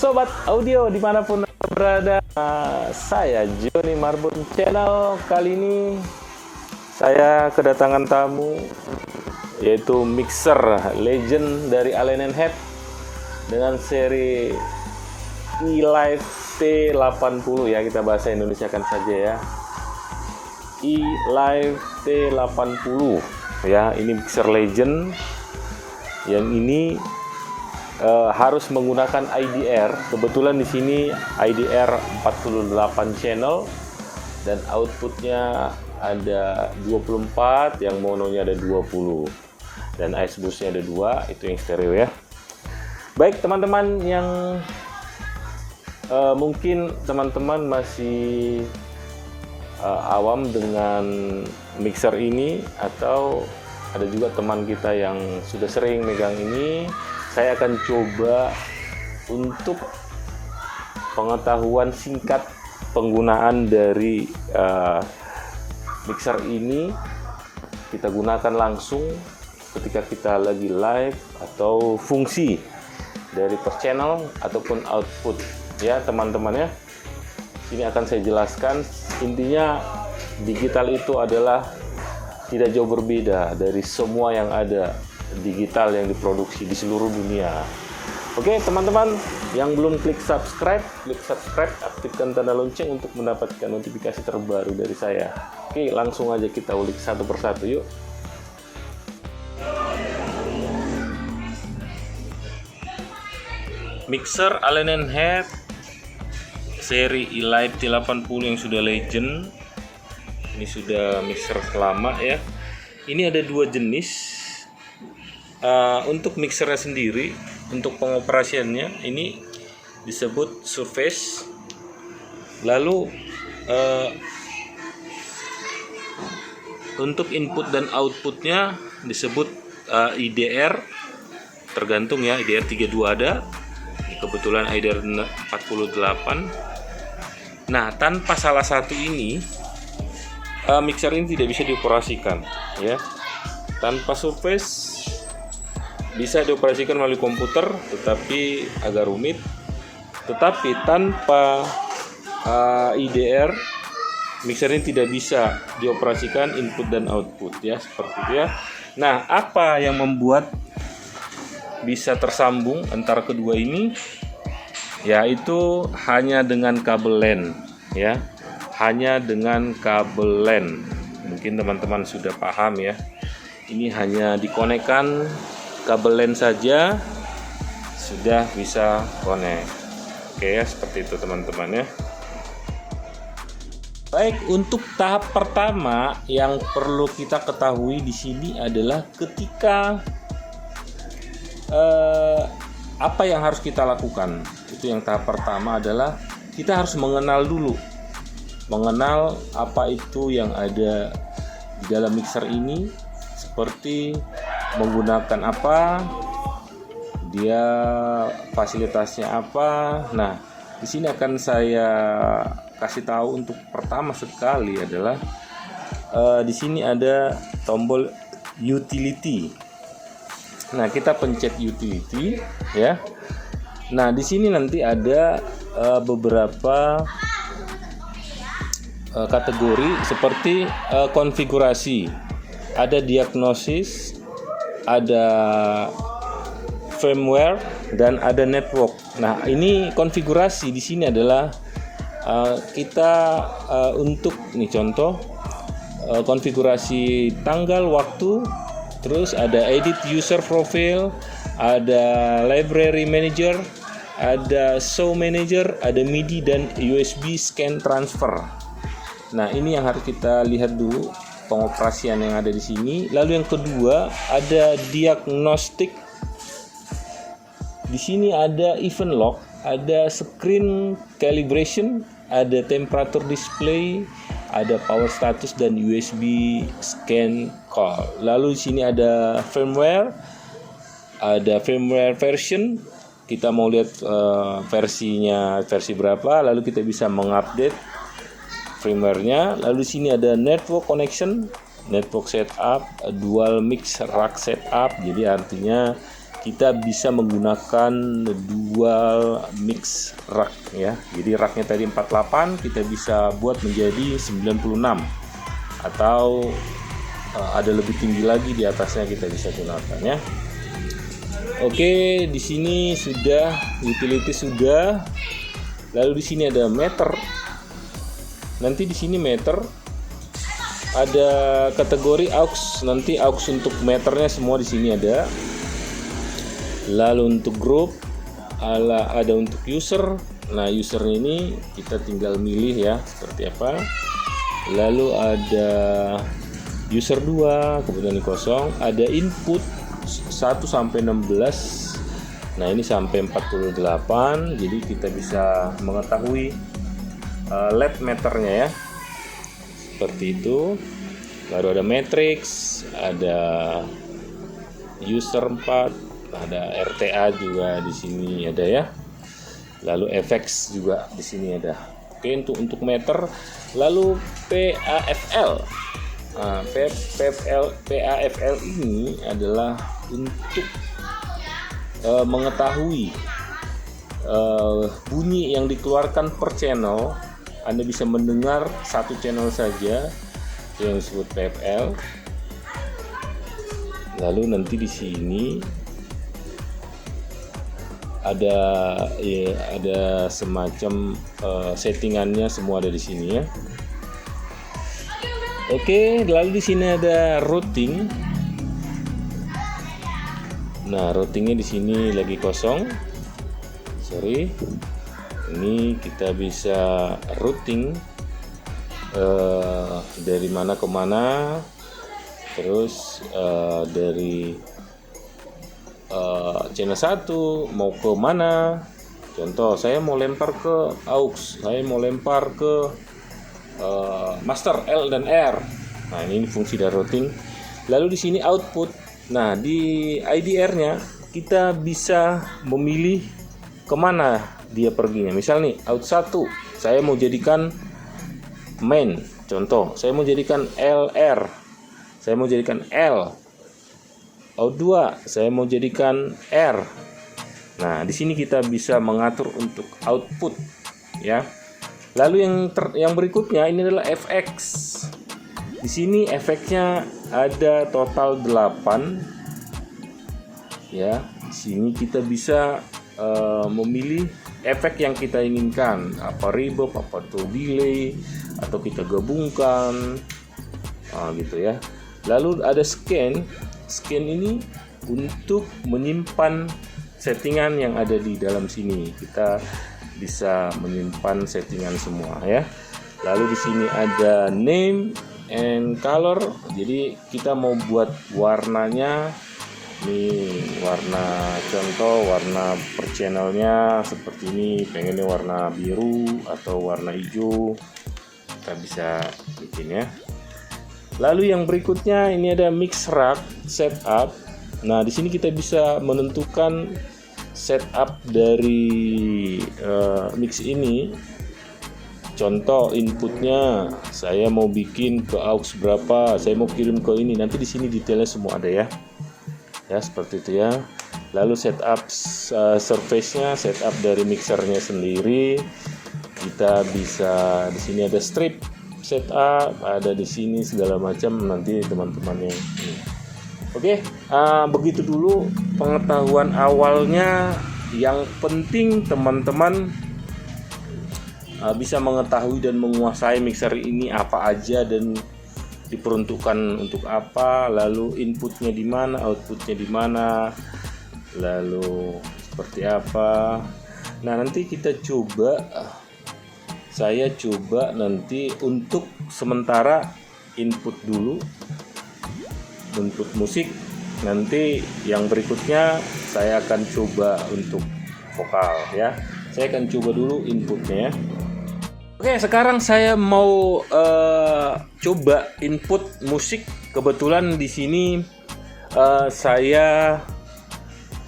Sobat Audio dimanapun berada, saya Johnny Marbun Channel. Kali ini saya kedatangan tamu, yaitu mixer legend dari Allen & Head dengan seri E-Live T80 ya, kita bahasa Indonesiakan saja ya. E-Live T80 ya, ini mixer legend yang ini harus menggunakan IDR. Kebetulan di sini IDR 48 channel dan outputnya ada 24, yang mononya ada 20 dan ice boostnya ada 2, itu yang stereo ya. Baik teman-teman yang mungkin teman-teman masih awam dengan mixer ini, atau ada juga teman kita yang sudah sering megang ini, saya akan coba untuk pengetahuan singkat penggunaan dari mixer ini. Kita gunakan langsung ketika kita lagi live atau fungsi dari per channel ataupun output ya teman-teman ya. Ini akan saya jelaskan. Intinya digital itu adalah tidak jauh berbeda dari semua yang ada digital yang diproduksi di seluruh dunia. Oke teman-teman yang belum klik subscribe, aktifkan tanda lonceng untuk mendapatkan notifikasi terbaru dari saya. Oke, langsung aja kita ulik satu persatu yuk. Mixer Allen & Head seri E-Live T80 yang sudah legend. Ini sudah mixer lama ya. Ini ada dua jenis. Untuk mixernya sendiri, untuk pengoperasiannya ini disebut surface. Lalu untuk input dan outputnya disebut IDR, tergantung ya, IDR 32 ada, kebetulan IDR 48. Nah, tanpa salah satu ini mixer ini tidak bisa dioperasikan ya. Tanpa surface bisa dioperasikan melalui komputer, tetapi agak rumit. Tetapi tanpa IDR, mixer ini tidak bisa dioperasikan input dan output ya, seperti itu ya. Nah, apa yang membuat bisa tersambung antara kedua ini? Yaitu hanya dengan kabel LAN ya, hanya dengan kabel LAN. Mungkin teman-teman sudah paham ya. Ini hanya dikonekkan kabel LAN saja sudah bisa connect. Oke ya, seperti itu teman-teman ya. Baik, untuk tahap pertama yang perlu kita ketahui di sini adalah ketika apa yang harus kita lakukan. Itu yang tahap pertama adalah kita harus mengenal dulu. Mengenal apa itu yang ada di dalam mixer ini, seperti menggunakan apa, dia fasilitasnya apa. Nah, di sini akan saya kasih tahu. Untuk pertama sekali adalah di sini ada tombol utility. Nah, kita pencet utility ya. Nah, di sini nanti ada beberapa kategori seperti konfigurasi, ada diagnosis, ada firmware, dan ada network. Nah, ini konfigurasi di sini adalah kita untuk nih contoh konfigurasi tanggal, waktu, terus ada edit user profile, ada library manager, ada show manager, ada MIDI dan USB scan transfer. Nah, ini yang harus kita lihat dulu pengoperasian yang ada di sini. Lalu yang kedua ada diagnostik. Di sini ada event log, ada screen calibration, ada temperature display, ada power status dan USB scan call. Lalu di sini ada firmware, ada firmware version. Kita mau lihat versinya versi berapa, lalu kita bisa mengupdate firmware-nya. Lalu di sini ada network connection, network setup, dual mix rack setup. Jadi artinya kita bisa menggunakan dual mix rack ya. Jadi raknya tadi 48, kita bisa buat menjadi 96 atau ada lebih tinggi lagi di atasnya kita bisa gunakan ya. Oke, di sini sudah utility sudah. Lalu di sini ada meter. Nanti di sini meter ada kategori aux. Nanti aux untuk meternya semua di sini ada. Lalu untuk group ada untuk user. Nah, user ini kita tinggal milih ya seperti apa. Lalu ada user 2, kemudian ini kosong. Ada input 1 sampai 16. Nah, ini sampai 48. Jadi kita bisa mengetahui LED meternya ya. Seperti itu. Baru ada matrix, ada user 4, ada RTA juga di sini ada ya. Lalu FX juga di sini ada. Oke, untuk meter. Lalu PAFL. Nah, PAFL ini adalah untuk mengetahui bunyi yang dikeluarkan per channel. Anda bisa mendengar satu channel saja, itu yang disebut PFL. Lalu nanti di sini ada semacam settingannya, semua ada di sini ya. Oke, lalu di sini ada routing. Nah, routingnya di sini lagi kosong. Sorry. Ini kita bisa routing dari mana ke mana, terus dari channel 1 mau ke mana. Contoh, saya mau lempar ke aux, saya mau lempar ke master L dan R. Nah, ini fungsi dari routing. Lalu di sini output. Nah, di IDR-nya kita bisa memilih kemana dia perginya. Misal nih, out 1 saya mau jadikan main. Contoh, saya mau jadikan LR, saya mau jadikan L. Out 2 saya mau jadikan R. Nah, di sini kita bisa mengatur untuk output ya. Lalu yang berikutnya ini adalah FX. Di sini efeknya ada total 8 ya. Di sini kita bisa memilih efek yang kita inginkan, apa reverb, apa tuh delay, atau kita gabungkan gitu ya. Lalu ada scan ini untuk menyimpan settingan yang ada di dalam sini. Kita bisa menyimpan settingan semua ya. Lalu di sini ada name and color. Jadi kita mau buat warnanya. Ini warna, contoh warna per channelnya seperti ini, pengennya warna biru atau warna hijau, kita bisa bikin ya. Lalu yang berikutnya ini ada mix rack setup. Nah, di sini kita bisa menentukan setup dari mix ini. Contoh inputnya, saya mau bikin ke aux berapa, saya mau kirim ke ini. Nanti di sini detailnya semua ada ya. Ya, seperti itu ya. Lalu setup surface-nya, setup dari mixernya sendiri. Kita bisa di sini ada strip setup, ada di sini segala macam, nanti teman-teman yang ini. Oke, begitu dulu pengetahuan awalnya. Yang penting teman-teman bisa mengetahui dan menguasai mixer ini apa aja dan diperuntukkan untuk apa, lalu inputnya di mana, outputnya di mana, lalu seperti apa. Nah, nanti kita coba, saya coba nanti untuk sementara input dulu, input musik. Nanti yang berikutnya saya akan coba untuk vokal ya. Saya akan coba dulu inputnya ya. Oke, sekarang saya mau coba input musik. Kebetulan di sini saya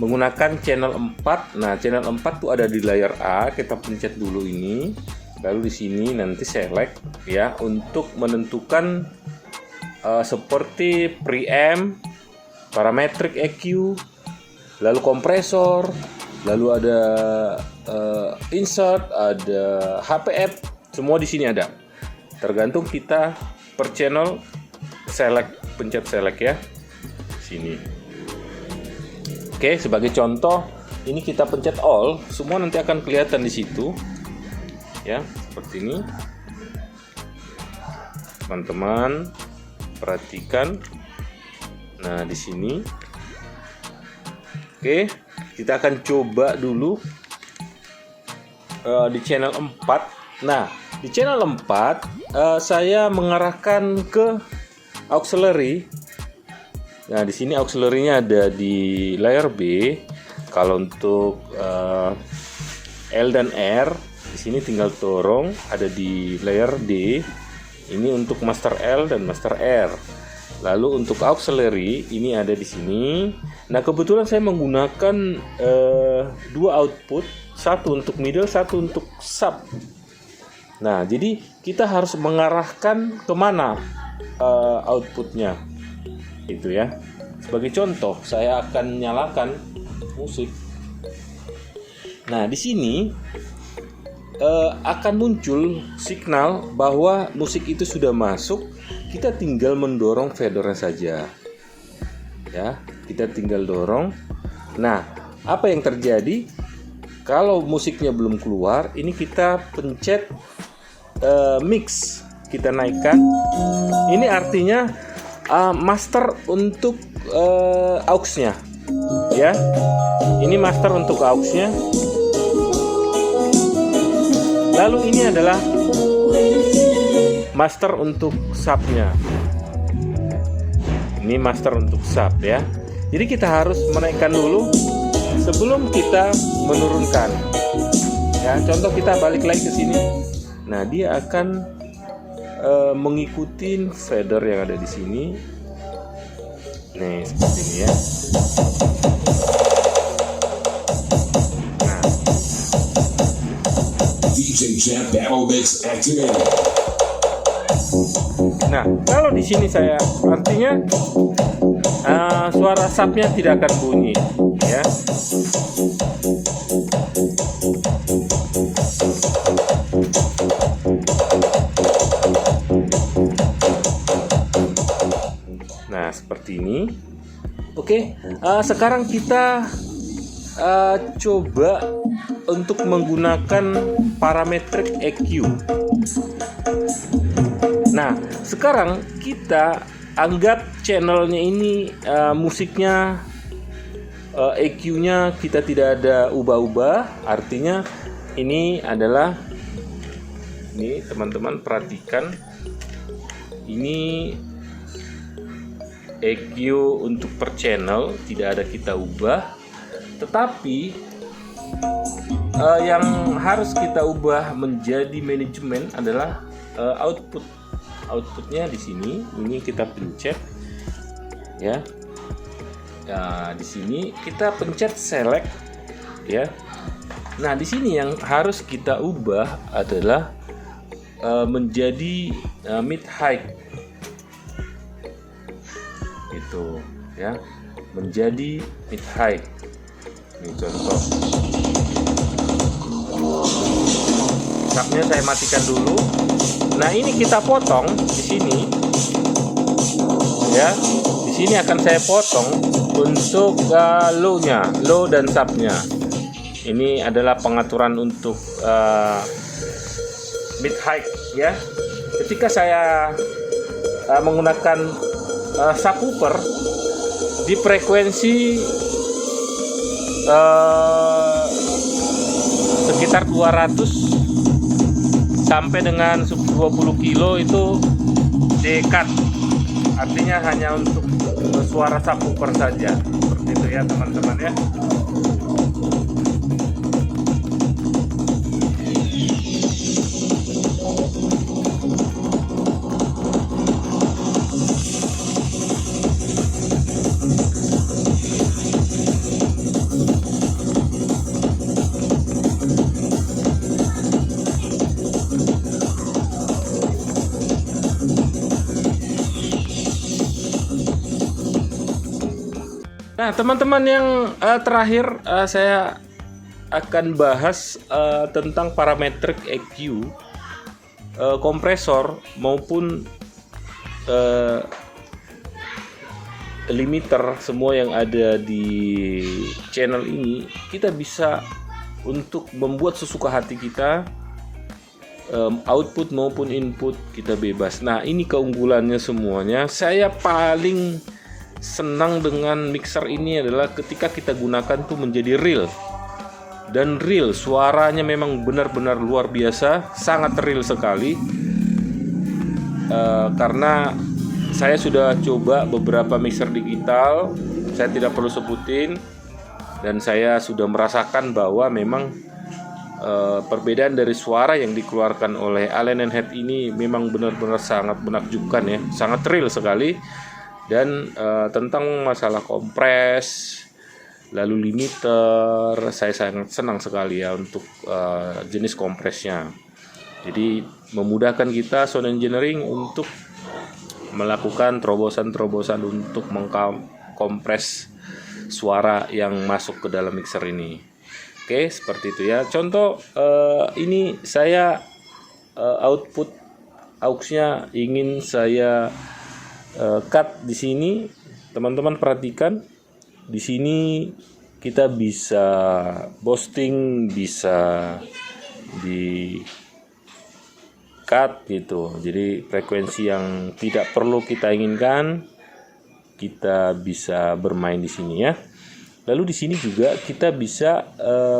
menggunakan channel 4. Nah, channel 4 tuh ada di layar A. Kita pencet dulu ini. Lalu di sini nanti select ya untuk menentukan seperti preamp, parametric EQ, lalu kompresor, lalu ada insert, ada HPF, semua di sini ada. Tergantung kita per channel pencet select ya. Sini. Oke, sebagai contoh, ini kita pencet all, semua nanti akan kelihatan di situ. Ya, seperti ini. Teman-teman, perhatikan. Nah, di sini. Oke, kita akan coba dulu di channel 4. Nah, di channel 4 saya mengarahkan ke auxiliary. Nah, di sini auxiliary-nya ada di layer B. Kalau untuk L dan R, di sini tinggal dorong, ada di layer D. Ini untuk master L dan master R. Lalu untuk auxiliary ini ada di sini. Nah, kebetulan saya menggunakan dua output, satu untuk middle, satu untuk sub. Nah, jadi kita harus mengarahkan kemana outputnya, itu ya. Sebagai contoh, saya akan nyalakan musik. Nah, di sini akan muncul signal bahwa musik itu sudah masuk. Kita tinggal mendorong fadernya saja, ya. Kita tinggal dorong. Nah, apa yang terjadi kalau musiknya belum keluar? Ini kita pencet mix, kita naikkan. Ini artinya master untuk aux-nya, ya. Ini master untuk aux-nya. Lalu ini adalah master untuk sub-nya. Ini master untuk sub ya. Jadi kita harus menaikkan dulu sebelum kita menurunkan. Ya, contoh kita balik lagi ke sini. Nah, dia akan mengikuti fader yang ada di sini. Nih, seperti ini ya. Nah, kalau di sini saya artinya suara subnya tidak akan bunyi, ya. Nah, seperti ini. Oke, sekarang kita coba untuk menggunakan parametrik EQ. Nah, sekarang kita anggap channelnya ini musiknya EQ-nya kita tidak ada ubah-ubah. Artinya ini adalah, ini teman-teman perhatikan, ini EQ untuk per channel tidak ada kita ubah. Tetapi yang harus kita ubah menjadi manajemen adalah outputnya di sini. Ini kita pencet ya. Nah, di sini kita pencet select ya. Nah, di sini yang harus kita ubah adalah menjadi mid high. Itu ya. Menjadi mid high. Ini contoh. Subnya saya matikan dulu. Nah, ini kita potong di sini. Ya, di sini akan saya potong untuk low-nya, low dan subnya. Ini adalah pengaturan untuk mid high ya. Ketika saya menggunakan subwoofer di frekuensi sekitar 200 sampai dengan 20 kilo itu dekat, artinya hanya untuk suara subwoofer saja. Seperti itu ya teman-teman ya. Nah, teman-teman yang terakhir saya akan bahas tentang parameter EQ kompresor maupun limiter semua yang ada di channel ini. Kita bisa untuk membuat sesuka hati kita, output maupun input kita bebas. Nah, ini keunggulannya semuanya. Saya paling senang dengan mixer ini adalah ketika kita gunakan tuh menjadi real. Dan real, suaranya memang benar-benar luar biasa, sangat real sekali. Karena saya sudah coba beberapa mixer digital, saya tidak perlu sebutin, dan saya sudah merasakan bahwa memang perbedaan dari suara yang dikeluarkan oleh Allen & Heath ini memang benar-benar sangat menakjubkan ya, sangat real sekali. Dan tentang masalah kompres, lalu limiter, saya sangat senang sekali ya untuk jenis kompresnya. Jadi memudahkan kita sound engineering untuk melakukan terobosan-terobosan untuk mengkompres suara yang masuk ke dalam mixer ini. Oke, seperti itu ya. Contoh ini saya output auxnya ingin saya cut di sini. Teman-teman perhatikan. Di sini kita bisa boosting, bisa di cut gitu. Jadi frekuensi yang tidak perlu kita inginkan kita bisa bermain di sini ya. Lalu di sini juga kita bisa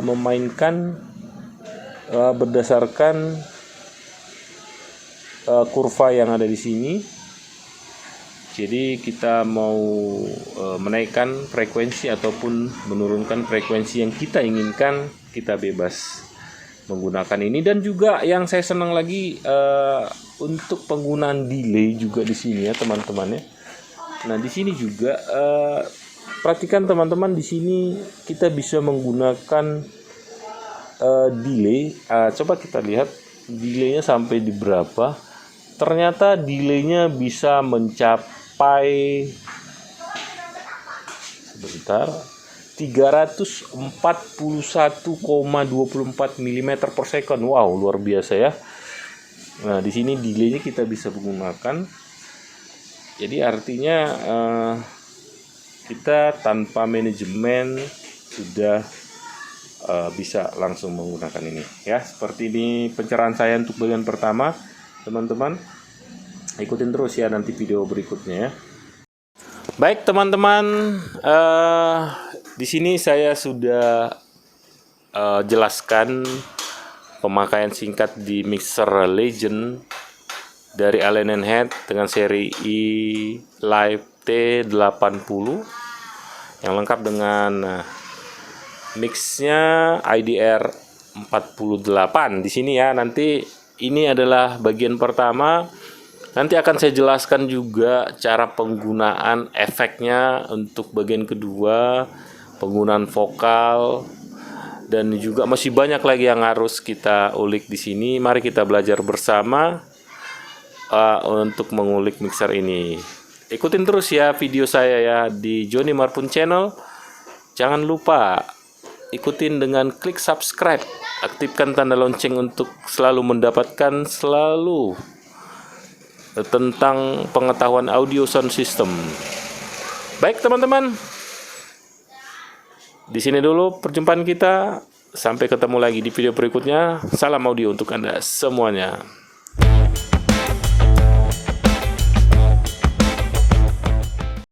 memainkan berdasarkan kurva yang ada di sini. Jadi kita mau menaikkan frekuensi ataupun menurunkan frekuensi yang kita inginkan, kita bebas menggunakan ini. Dan juga yang saya senang lagi untuk penggunaan delay juga di sini ya teman-teman ya. Nah di sini juga perhatikan teman-teman, di sini kita bisa menggunakan delay. Coba kita lihat delaynya sampai di berapa. Ternyata delaynya bisa mencapai 341,24 mm per second. Wow, luar biasa ya. Nah, di sini delaynya kita bisa menggunakan. Jadi artinya kita tanpa manajemen sudah bisa langsung menggunakan ini ya. Seperti ini pencerahan saya untuk bagian pertama. Teman-teman ikutin terus ya nanti video berikutnya ya. Baik teman-teman, di sini saya sudah jelaskan pemakaian singkat di mixer Legend dari Allen & Heath dengan seri E-Live T80 yang lengkap dengan mixnya IDR 48 di sini ya. Nanti ini adalah bagian pertama. Nanti akan saya jelaskan juga cara penggunaan efeknya untuk bagian kedua, penggunaan vokal, dan juga masih banyak lagi yang harus kita ulik di sini. Mari kita belajar bersama untuk mengulik mixer ini. Ikutin terus ya video saya ya di Johnny Marpun Channel. Jangan lupa ikutin dengan klik subscribe. Aktifkan tanda lonceng untuk selalu mendapatkan tentang pengetahuan audio sound system. Baik teman-teman, di sini dulu perjumpaan kita. Sampai ketemu lagi di video berikutnya. Salam audio untuk Anda semuanya.